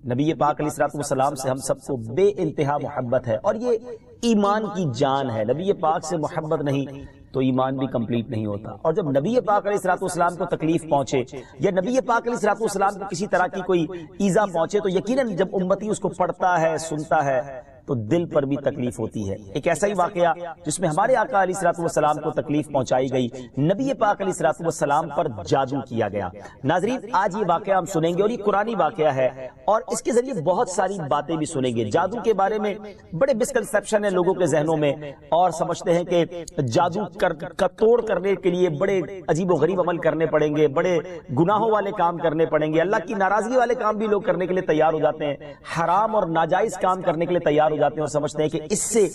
نبی پاک علیہ الصلوۃ والسلام سے ہم سب کو بے انتہا محبت ہے، اور یہ ایمان کی جان ہے۔ نبی پاک سے محبت نہیں تو ایمان بھی کمپلیٹ نہیں ہوتا۔ اور جب نبی پاک علیہ الصلوۃ والسلام کو تکلیف پہنچے یا نبی پاک علیہ الصلوۃ والسلام کو کسی طرح کی کوئی ایذا پہنچے تو یقیناً جب امتی اس کو پڑھتا ہے، سنتا ہے، تو دل پر بھی تکلیف ہوتی ہے۔ ایک ایسا ہی واقعہ جس میں ہمارے آقا علیہ الصلوۃ والسلام کو تکلیف پہنچائی گئی، نبی پاک علیہ الصلوۃ والسلام پر جادو کیا گیا۔ ناظرین، آج یہ واقعہ ہم سنیں گے اور یہ قرآنی واقعہ ہے، اور اس کے ذریعے بہت ساری باتیں بھی سنیں گے۔ جادو کے بارے میں بڑے مسکنسیپشن ہیں لوگوں کے ذہنوں میں، اور سمجھتے ہیں کہ جادو کا توڑ کرنے کے لیے بڑے عجیب و غریب عمل کرنے پڑیں گے، بڑے گناہوں والے کام کرنے پڑیں گے، اللہ کی ناراضگی والے کام بھی لوگ کرنے کے لیے تیار ہو جاتے ہیں، حرام اور ناجائز کام کرنے کے لیے تیار ہو جاتے ہیں، اور سمجھتے ہیں کہ اس سے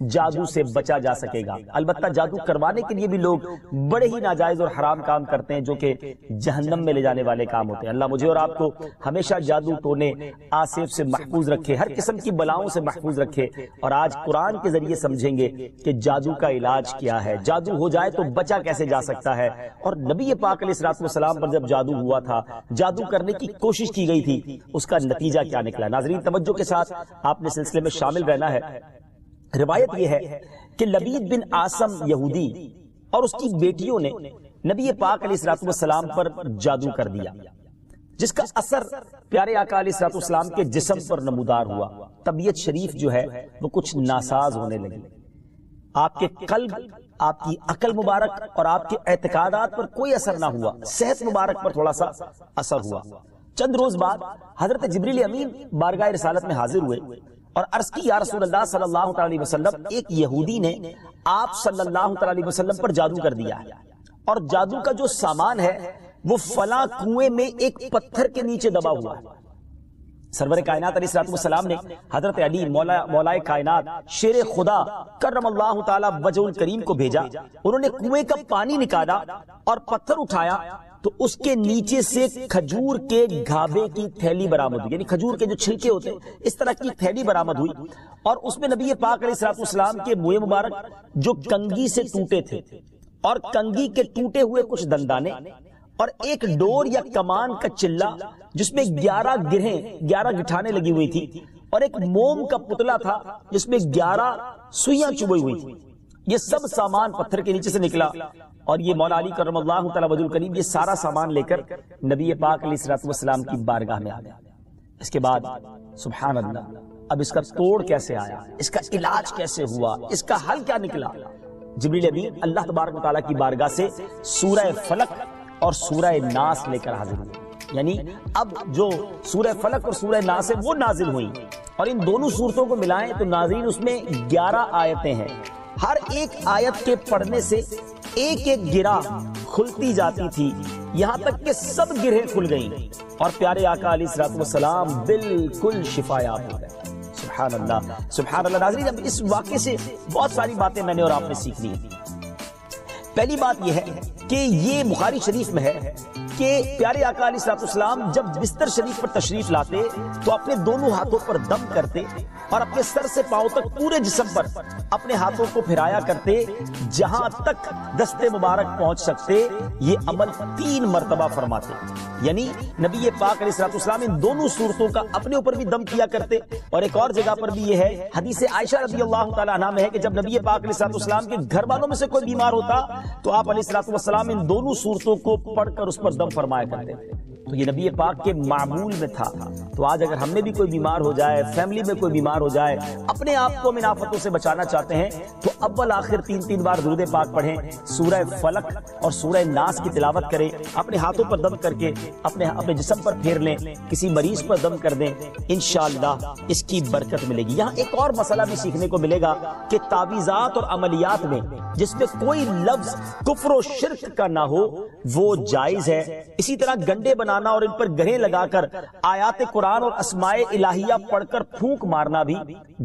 جادو سے بچا جا سکے گا۔ البتہ جادو کروانے کے لیے بھی لوگ بڑے ہی ناجائز اور حرام کام کرتے ہیں جو کہ جہنم میں لے جانے والے کام ہوتے ہیں۔ اللہ مجھے اور آپ کو ہمیشہ جادو ٹونے آصف سے محفوظ رکھے، ہر قسم کی بلاؤں سے محفوظ رکھے، اور آج قرآن کے ذریعے سمجھیں گے کہ جادو کا علاج کیا ہے، جادو ہو جائے تو بچا کیسے جا سکتا ہے، اور نبی پاک علیہ الصلوۃ والسلام پر جب جادو ہوا تھا، جادو کرنے کی کوشش کی گئی تھی، اس کا نتیجہ کیا نکلا۔ ناظرین، توجہ کے ساتھ آپ نے سلسلے میں شامل رہنا ہے۔ روایت یہ ہے کہ لبید بن عاصم یہودی اور اس کی بیٹیوں نے نبی پاک علیہ الصلوۃ والسلام پر جادو کر دیا، جس کا اثر پیارے آقا علیہ الصلوۃ والسلام کے جسم پر نمودار ہوا۔ طبیعت شریف جو ہے وہ کچھ ناساز ہونے لگی، آپ کے قلب، آپ کی عقل مبارک اور آپ کے اعتقادات پر کوئی اثر نہ ہوا، صحت مبارک پر تھوڑا سا اثر ہوا۔ چند روز بعد حضرت جبریل امین بارگاہ رسالت میں حاضر ہوئے اور عرض کی، یا رسول اللہ صلی اللہ علیہ وسلم، ایک یہودی نے آپ صلی اللہ علیہ وسلم پر جادو کر دیا ہے، اور جادو کا جو سامان ہے وہ فلاں کنویں میں ایک پتھر کے نیچے دبا ہوا ہے۔ سرور کائنات علیہ الصلوۃ والسلام نے حضرت علی مولائے کائنات شیر خدا کرم اللہ تعالی وجہ الکریم کو بھیجا، انہوں نے کنویں کا پانی نکالا اور پتھر اٹھایا تو اس کے نیچے سے کھجور کے گھابے کی تھیلی برآمد ہوئی، یعنی کھجور کے جو چھلکے ہوتے ہیں اس طرح کی تھیلی برآمد ہوئی، اور اس میں نبی پاک علیہ الصلوۃ والسلام کے منہ مبارک جو کنگھی سے ٹوٹے تھے، اور کنگھی کے ٹوٹے ہوئے کچھ دندانے، اور ایک ڈور یا کمان کا چلہ جس میں 11 گٹھانے لگی ہوئی تھی، اور ایک موم کا پتلا تھا جس میں 11 سوئیاں چبھی ہوئی تھی۔ یہ سب سامان پتھر کے نیچے سے نکلا، اور یہ مولا علی کرم اللہ تعالی وجہ الکریم یہ سارا سامان لے کر نبی پاک علیہ الصلوۃ والسلام کی بارگاہ میں آ گیا۔ اس کے بعد سبحان اللہ، اب اس کا توڑ کیسے آیا، اس کا علاج کیسے ہوا، اس کا حل کیا نکلا؟ جبریل امین اللہ تبارک و تعالیٰ کی بارگاہ سے سورہ فلق اور سورہ ناس لے کر حاضر ہوئے، یعنی اب جو سورہ فلق اور سورہ ناس ہے وہ نازل ہوئی، اور ان دونوں سورتوں کو ملائیں تو ناظرین اس میں 11 آیتیں ہیں، ہر ایک آیت کے پڑھنے سے ایک ایک گرہ کھلتی جاتی تھی، یہاں تک کہ سب گرہیں کھل گئیں، اور پیارے آقا علیہ الصلوۃ والسلام بالکل شفایاب ہو گئے۔ سبحان اللہ، سبحان اللہ۔ ناظرین، اب اس واقعے سے بہت ساری باتیں میں نے اور آپ نے سیکھنی ہیں۔ پہلی بات یہ ہے کہ یہ بخاری شریف میں ہے کہ پیارے آقا علیہ الصلوۃ والسلام جب بستر شریف پر تشریف لاتے تو اپنے دونوں ہاتھوں پر دم کرتے، اور اپنے سر سے پاؤں تک پورے جسم پر اپنے ہاتھوں کو پھرایا کرتے، جہاں تک دست مبارک پہنچ سکتے یہ عمل 3 مرتبہ فرماتے، یعنی نبی پاک علیہ الصلوۃ والسلام ان دونوں صورتوں کا اپنے اوپر بھی دم کیا کرتے۔ اور ایک اور جگہ پر بھی یہ ہے، حدیث عائشہ رضی اللہ تعالیٰ عنہا میں ہے کہ جب نبی پاک علیہ الصلوۃ والسلام کے گھر والوں میں سے کوئی بیمار ہوتا تو آپ علیہ الصلوۃ والسلام ان دونوں صورتوں کو پڑھ کر اس پر دم فرمایا کرتے تھے۔ تو یہ نبی پاک کے معمول میں تھا۔ تو آج اگر ہم میں بھی کوئی بیمار ہو جائے، فیملی میں کوئی بیمار ہو جائے، اپنے آپ کو ان آفتوں سے بچانا چاہتے ہیں تو اول آخر 3 بار درود پاک پڑھیں، سورہ فلق اور سورہ ناس کی تلاوت کریں، اپنے ہاتھوں پر دم کر کے اپنے جسم پر پھیر لیں، کسی مریض پر دم کر دیں، انشاءاللہ اس کی برکت ملے گی۔ یہاں ایک اور مسئلہ بھی سیکھنے کو ملے گا کہ تعویذات اور عملیات میں جس میں کوئی لفظ کفر و شرک کا نہ ہو وہ جائز ہے۔ اسی طرح گنڈے بنانا اور ان پر گرہیں لگا کر آیات قرآن اور اسماء الہیہ پڑھ کر پھونک مارنا بھی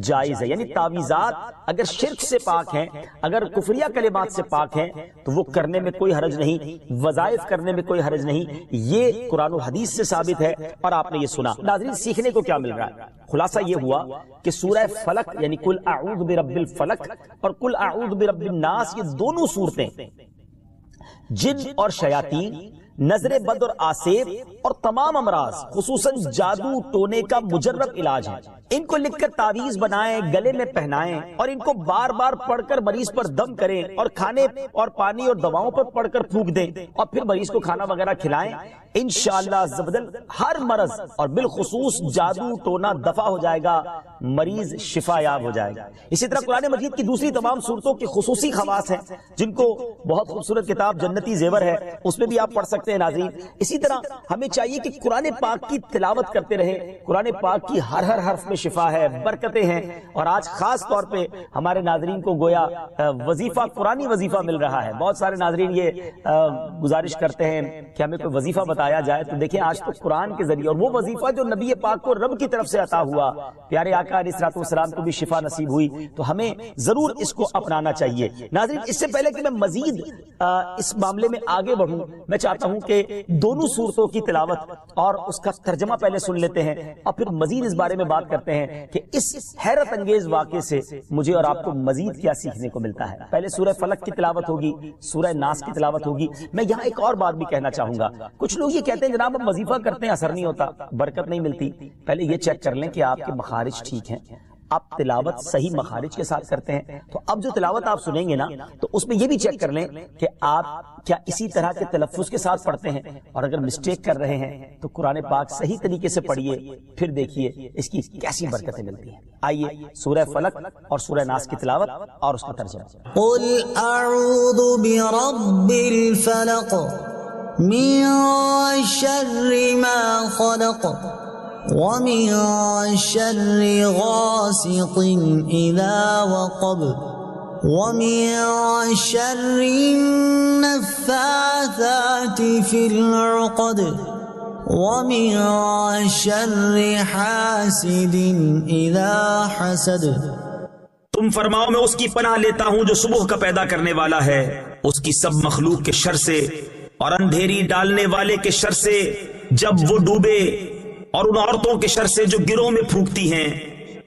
جائز ہے، یعنی تعویذات اگر شرک سے پاک ہیں، اگر کفریہ کلمات سے پاک ہیں تو وہ کرنے میں کوئی حرج نہیں، وظائف کرنے میں کوئی حرج نہیں، یہ قرآن و حدیث سے ثابت ہے اور آپ نے یہ سنا۔ ناظرین، سیکھنے کو کیا مل رہا ہے؟ خلاصہ یہ ہوا کہ سورہ فلق یعنی قل اعوذ برب الفلق اور قل اعوذ برب الناس، یہ دونوں صورتیں جن اور شیاطین نظر بد اور آسیب اور تمام امراض خصوصاً جادو ٹونے کا مجرب علاج ہے۔ ان کو لکھ کر تعویذ بنائیں، گلے میں پہنائیں اور ان کو بار بار پڑھ کر مریض پر دم کریں اور کھانے اور پانی اور دواؤں پر پڑھ کر پھونک دیں اور پھر مریض کو کھانا وغیرہ کھلائیں۔ انشاءاللہ عز و جل ہر مرض اور بالخصوص جادو ٹونا دفع ہو جائے گا، مریض شفا یاب ہو جائے گا۔ اسی طرح قرآن مجید کی دوسری تمام صورتوں کی خصوصی خواص ہیں جن کو بہت خوبصورت کتاب جنتی زیور ہے اس میں بھی آپ پڑھ سکتے ہیں ناظرین۔ اسی طرح ہمیں چاہیے کہ قرآن پاک کی تلاوت کرتے رہیں۔ قرآن پاک کی ہر حرف میں شفا ہے، برکتیں ہیں، اور آج خاص طور پہ ہمارے ناظرین کو گویا وظیفہ، قرآنی وظیفہ مل رہا ہے۔ بہت سارے ناظرین یہ گزارش کرتے ہیں کہ ہمیں کوئی وظیفہ بتایا جائے، تو دیکھیں آج تو قرآن کے ذریعے اور وہ وظیفہ جو نبی پاک کو رب کی طرف سے عطا ہوا، پیارے آقا علیہ الصلوۃ والسلام کو بھی شفا نصیب ہوئی، تو ہمیں ضرور اس کو اپنانا چاہیے۔ ناظرین اس سے پہلے کہ میں مزید اس معاملے میں آگے بڑھوں، میں چاہتا ہوں کہ دونوں صورتوں کی تلاوت اور اس کا ترجمہ پہلے سن لیتے ہیں اور پھر مزید اس بارے میں بات کرتے ہیں کہ اس حیرت انگیز واقعے سے مجھے اور آپ کو مزید کیا سیکھنے کو ملتا ہے۔ پہلے سورہ فلق کی تلاوت ہوگی، سورہ ناس کی تلاوت ہوگی۔ میں یہاں ایک اور بات بھی کہنا چاہوں گا، کچھ لوگ یہ کہتے ہیں جناب ہم وظیفہ کرتے ہیں اثر نہیں ہوتا، برکت نہیں ملتی۔ پہلے یہ چیک کر لیں کہ آپ کے مخارج ٹھیک ہیں، آپ تلاوت صحیح مخارج کے ساتھ کرتے ہیں۔ تو اب جو تلاوت آپ سنیں گے نا تو اس میں یہ بھی چیک کر لیں کہ آپ کیا اسی طرح کے تلفظ کے ساتھ پڑھتے ہیں، اور اگر مسٹیک کر رہے ہیں تو قرآن پاک صحیح طریقے سے پڑھیے، پھر دیکھیے اس کی کیسی برکتیں ملتی ہیں۔ آئیے سورہ فلق اور سورہ ناس کی تلاوت اور اس کا ترجمہ۔ قل اعوذ برب الفلق من شر ما خلق ومن شر غاسق اذا وقب ومن شر النفاثات في العقد ومن شر حاسد اذا حسد۔ تم فرماؤ میں اس کی پناہ لیتا ہوں جو صبح کا پیدا کرنے والا ہے، اس کی سب مخلوق کے شر سے اور اندھیری ڈالنے والے کے شر سے جب وہ ڈوبے، اور ان عورتوں کے شر سے جو گروہ میں پھونکتی ہیں،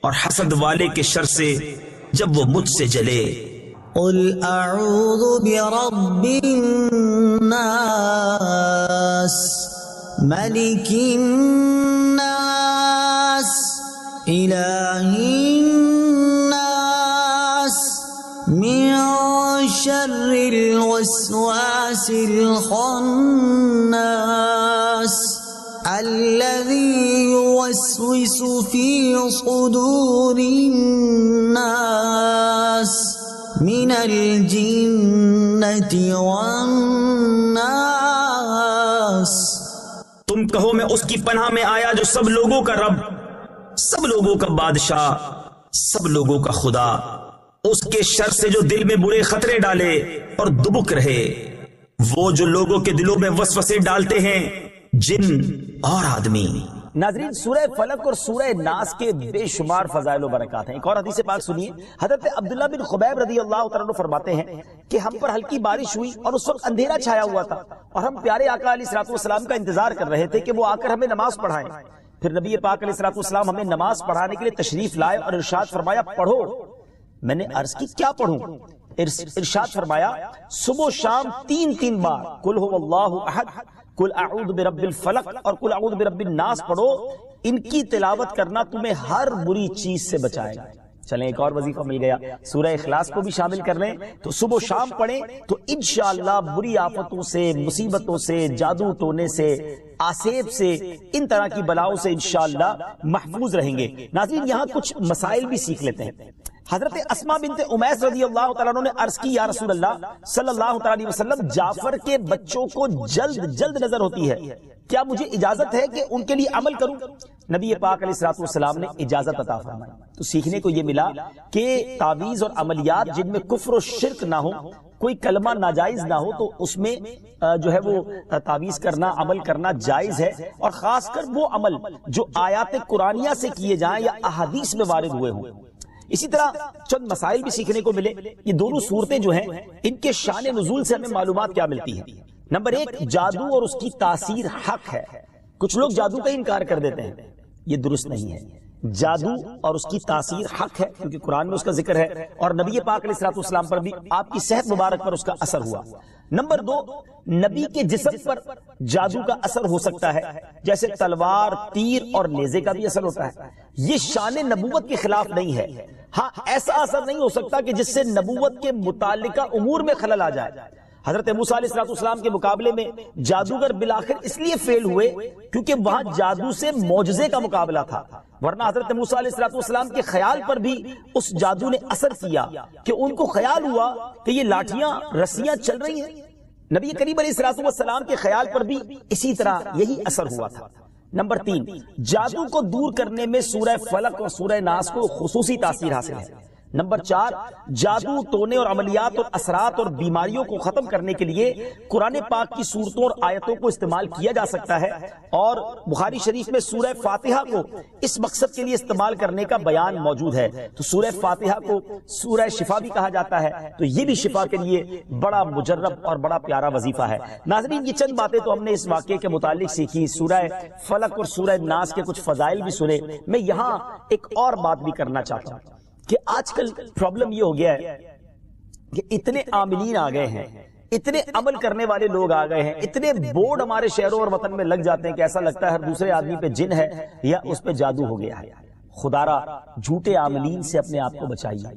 اور حسد والے کے شر سے جب وہ مجھ سے جلے۔ قل اعوذ برب الناس ملک الناس الہ الناس من شر الوسواس الخناس الذي يوسوس في صدور الناس من الجنة والناس۔ تم کہو میں اس کی پناہ میں آیا جو سب لوگوں کا رب، سب لوگوں کا بادشاہ، سب لوگوں کا خدا، اس کے شر سے جو دل میں برے خطرے ڈالے اور دبک رہے، وہ جو لوگوں کے دلوں میں وسوسے ڈالتے ہیں، جن اور آدمی۔ ناظرین سورہ فلق اور سورہ ناس کے بے شمار فضائل و برکات ہیں۔ ایک اور حدیث پاک سنیے، حضرت عبداللہ بن خبیب رضی اللہ تعالیٰ عنہ فرماتے ہیں کہ ہم پر ہلکی بارش ہوئی اور اس وقت اندھیرا چھایا ہوا تھا، اور ہم پیارے آقا علیہ الصلوۃ والسلام کا انتظار کر رہے تھے کہ وہ آ کر ہمیں نماز پڑھائیں۔ پھر نبی پاک علیہ الصلوۃ والسلام ہمیں نماز پڑھانے کے لیے تشریف لائے اور ارشاد فرمایا پڑھو۔ میں نے عرض کی کیا پڑھوں؟ ارشاد فرمایا صبح و شام 3 بار قل هو اللہ احد، قل اعوذ برب الفلق اور قل اعوذ برب الناس پڑھو، ان کی تلاوت کرنا تمہیں ہر بری چیز سے بچائے گا۔ چلیں ایک اور وظیفہ مل گیا، سورہ اخلاص کو بھی شامل کر لیں تو صبح و شام پڑھیں تو انشاءاللہ بری آفتوں سے، مصیبتوں سے، جادو ٹونے سے، آسیب سے، ان طرح کی بلاؤں سے انشاءاللہ محفوظ رہیں گے۔ ناظرین یہاں کچھ مسائل بھی سیکھ لیتے ہیں۔ حضرت اسماء بنت امیس رضی اللہ تعالیٰ عنہ نے عرض کی یا رسول اللہ صلی اللہ تعالیٰ علیہ وسلم، جعفر کے بچوں کو جلد نظر ہوتی ہے، کیا مجھے اجازت ہے کہ ان کے لیے عمل کروں؟ نبی پاک علیہ الصلوۃ والسلام نے اجازت عطا فرمائی۔ تو سیکھنے کو یہ ملا کہ تعویذ اور عملیات جن میں کفر و شرک نہ ہو، کوئی کلمہ ناجائز نہ ہو، تو اس میں جو ہے وہ تعویذ کرنا، عمل کرنا جائز ہے، اور خاص کر وہ عمل جو آیات قرآنیہ سے کیے جائیں یا احادیث میں وارد ہوئے ہوں۔ اسی طرح چند مسائل بھی سیکھنے کو ملے۔ یہ دونوں صورتیں جو ہیں ان کے شان نزول سے ہمیں معلومات کیا ملتی ہیں؟ نمبر 1، جادو اور اس کی تاثیر حق ہے۔ کچھ لوگ جادو کا انکار کر دیتے ہیں، یہ درست نہیں ہے۔ جادو اور اس کی تاثیر حق ہے کیونکہ قرآن میں اس کا ذکر ہے، اور نبی پاک علیہ الصلوۃ والسلام پر بھی آپ کی صحت مبارک پر اس کا اثر ہوا۔ نمبر 2، نبی کے جسم پر جادو کا اثر ہو سکتا ہے، جیسے تلوار، تیر اور نیزے کا بھی اثر ہوتا ہے۔ یہ شان نبوت کے خلاف نہیں ہے، ہاں ایسا اثر نہیں ہو سکتا کہ جس سے نبوت کے متعلقہ امور میں خلل آ جائے۔ حضرت موسیٰ علیہ السلام کے مقابلے میں جادوگر بالآخر اس لیے فیل ہوئے کیونکہ وہاں جادو سے معجزے کا مقابلہ تھا، ورنہ حضرت موسیٰ علیہ السلام کے خیال پر بھی اس جادو نے اثر کیا کہ ان کو خیال ہوا کہ یہ لاٹھیاں رسیاں چل رہی ہیں۔ نبی کریم علیہ السلام کے خیال پر بھی اسی طرح یہی اثر ہوا تھا۔ نمبر 3، جادو کو دور کرنے میں سورہ فلق اور سورہ ناس کو خصوصی تاثیر حاصل ہے۔ نمبر 4، جادو، ٹونے اور عملیات اور اثرات اور بیماریوں کو ختم کرنے کے لیے قرآن پاک کی صورتوں اور آیتوں کو استعمال کیا جا سکتا ہے، اور بخاری شریف میں سورہ فاتحہ کو اس مقصد کے لیے استعمال کرنے کا بیان موجود ہے۔ تو سورہ فاتحہ کو سورہ شفا بھی کہا جاتا ہے، تو یہ بھی شفا کے لیے بڑا مجرب اور بڑا پیارا وظیفہ ہے۔ ناظرین، یہ چند باتیں تو ہم نے اس واقعے کے متعلق سیکھی، سورہ فلق اور سورہ ناس کے کچھ فضائل بھی سنے۔ میں یہاں ایک اور بات بھی کرنا چاہتا ہوں کہ آج کل پرابلم یہ ہو گیا ہے کہ اتنے عاملین آ گئے ہیں، اتنے عمل کرنے والے لوگ آ گئے ہیں، اتنے بورڈ ہمارے شہروں اور وطن میں لگ جاتے ہیں کہ ایسا لگتا ہے ہر دوسرے آدمی پہ جن ہے یا اس پہ جادو ہو گیا ہے۔ خدارا جھوٹے عاملین سے اپنے آپ کو بچائیے۔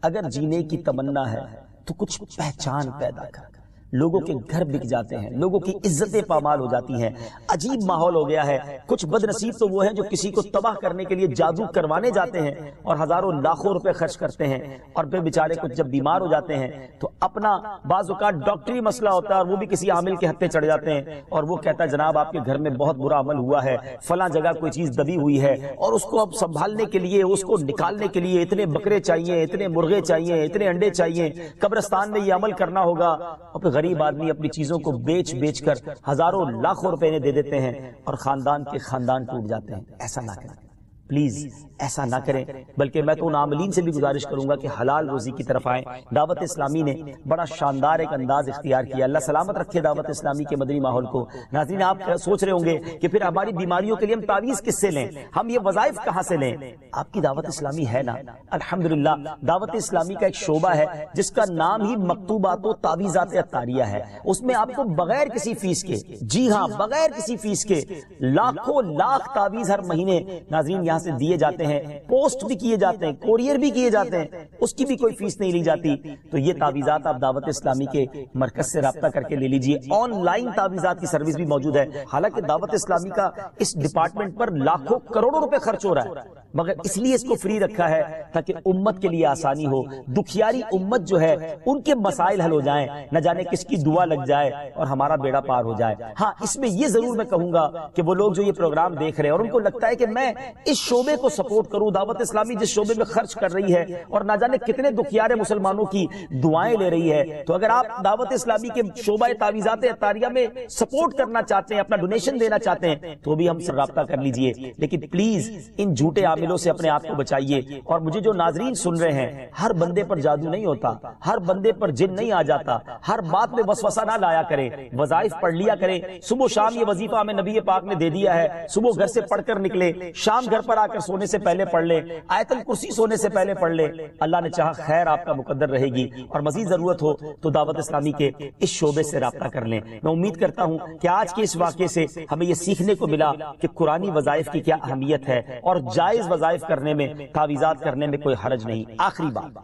اگر جینے کی تمنا ہے تو کچھ پہچان پیدا کر۔ لوگوں کے گھر بک جاتے ہیں، لوگوں کی عزتیں پامال ہو جاتی ہیں، عجیب ماحول ہو گیا ہے۔ کچھ بد نصیب تو وہ ہیں جو کسی کو تباہ کرنے کے لیے جادو کروانے جاتے ہیں اور ہزاروں لاکھوں روپے خرچ کرتے ہیں، اور پھر بیچارے کچھ جب بیمار ہو جاتے ہیں تو اپنا بعض اوقات ڈاکٹری مسئلہ ہوتا ہے اور وہ بھی کسی عامل کے ہتھے چڑھ جاتے ہیں، اور وہ کہتا ہے جناب آپ کے گھر میں بہت برا عمل ہوا ہے، فلاں جگہ کوئی چیز دبی ہوئی ہے، اور اس کو اب سنبھالنے کے لیے، اس کو نکالنے کے لیے اتنے بکرے چاہیے، اتنے مرغے چاہیے، اتنے انڈے چاہیے، قبرستان میں یہ عمل کرنا ہوگا، اور پھر غریب آدمی اپنی چیزوں کو بیچ بیچ کر ہزاروں لاکھوں روپے دے دیتے ہیں اور خاندان کے خاندان ٹوٹ جاتے ہیں۔ ایسا نہ کریں پلیز، ایسا نہ کریں، بلکہ میں تو ان عاملین سے بھی گزارش کروں گا کہ حلال روزی کی طرف آئیں۔ دعوت اسلامی نے بڑا شاندار ایک انداز اختیار کیا، اللہ سلامت رکھے دعوت اسلامی کے مدنی ماحول کو۔ ناظرین، آپ سوچ رہے ہوں گے کہ پھر ہماری بیماریوں کے لیے ہم تعویذ کس سے لیں، ہم یہ وظائف کہاں سے لیں؟ آپ کی دعوت اسلامی ہے نا، الحمدللہ دعوت اسلامی کا ایک شعبہ ہے جس کا نام ہی مکتوبات و تعویذات عطاریہ ہے۔ اس میں آپ کو بغیر کسی فیس کے، جی ہاں بغیر کسی فیس کے، لاکھوں لاکھ تعویذ ہر مہینے ناظرین یہاں سے دیے جاتے ہیں، پوسٹ بھی کیے جاتے ہیں، کوریئر بھی کیے جاتے ہیں، اس کی بھی کوئی فیس نہیں لی جاتی۔ تو یہ تعویذات آپ دعوت اسلامی کے مرکز سے رابطہ کر کے لے لیجئے۔ آن لائن تعویذات کی سروس بھی موجود ہے، حالانکہ دعوت اسلامی کا اس ڈپارٹمنٹ پر لاکھوں کروڑوں روپے خرچ ہو رہا ہے، مگر اس لیے اس کو فری رکھا ہے تاکہ امت کے لیے آسانی ہو، دکھیاری امت جو ہے ان کے مسائل حل ہو جائیں، نہ جانے کس کی دعا لگ جائے اور ہمارا بیڑا پار ہو جائے۔ ہاں اس میں یہ ضرور میں کہوں گا کہ وہ لوگ جو یہ پروگرام دیکھ رہے ہیں اور ان کو لگتا ہے کہ میں اس شعبے کو سپورٹ کروں، دعوت اسلامی جس شعبے میں خرچ کر رہی ہے اور نہ جانے کتنے دکھیارے مسلمانوں کی دعائیں لے رہی ہے، تو اگر آپ دعوت اسلامی کے شعبہ تعویذات عطاریہ میں سپورٹ کرنا چاہتے ہیں، اپنا ڈونیشن دینا چاہتے ہیں، تو بھی ہم سے رابطہ کر لیجئے۔ لیکن پلیز ان جھوٹے عاملوں سے اپنے آپ کو بچائیے۔ اور مجھے جو ناظرین سن رہے ہیں، ہر بندے پر جادو نہیں ہوتا، ہر بندے پر جن نہیں آ جاتا، ہر بات میں وسوسہ نہ لایا کریں، وظائف پڑھ لیا کریں۔ صبح شام یہ وظیفہ ہمیں نبی پاک نے دے دیا ہے، صبح گھر سے پڑھ کر نکلے، شام گھر پر آ کر سونے سے پہلے پڑھ لیں، آیت الکرسی سونے سے پہلے پڑھ لیں، اللہ نے چاہا خیر آپ کا مقدر رہے گی۔ اور مزید ضرورت ہو تو دعوت اسلامی کے اس شعبے سے رابطہ کر لیں۔ میں امید کرتا ہوں کہ آج کے اس واقعے سے ہمیں یہ سیکھنے کو ملا کہ قرآنی وظائف کی کیا اہمیت ہے، اور جائز وظائف کرنے میں، تعویذات کرنے میں کوئی حرج نہیں۔ آخری بات،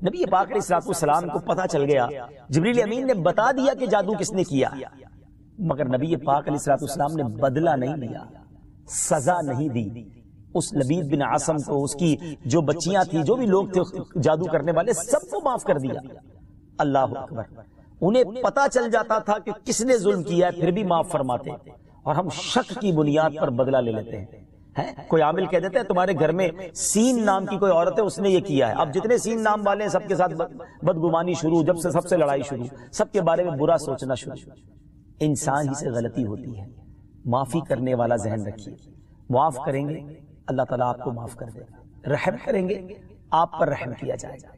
نبی پاک علیہ السلام کو پتہ چل گیا، جبریل امین نے بتا دیا کہ جادو کس نے کیا، مگر نبی پاک علیہ السلام نے بدلہ نہیں لیا، سزا نہیں دی۔ اس لبید بن عاصم کو، اس کی جو بچیاں تھیں، جو بھی لوگ تھے جادو کرنے والے، سب کو معاف کر دیا۔ اللہ اکبر! انہیں پتا چل جاتا تھا کہ کس نے ظلم کیا ہے، پھر بھی معاف فرماتے، اور ہم شک کی بنیاد پر بدلہ لے لیتے ہیں۔ کوئی عامل کہہ دیتا ہے تمہارے گھر میں سین نام کی کوئی عورت ہے، اس نے یہ کیا ہے، اب جتنے سین نام والے ہیں سب کے ساتھ بدگمانی شروع، جب سے سب سے لڑائی شروع، سب کے بارے میں برا سوچنا شروع۔ انسان ہی سے غلطی ہوتی ہے، معافی کرنے والا ذہن رکھیے، معاف کریں گے اللہ تعالیٰ آپ کو معاف کر دے گا، رحم کریں گے آپ پر رحم کیا جائے گا۔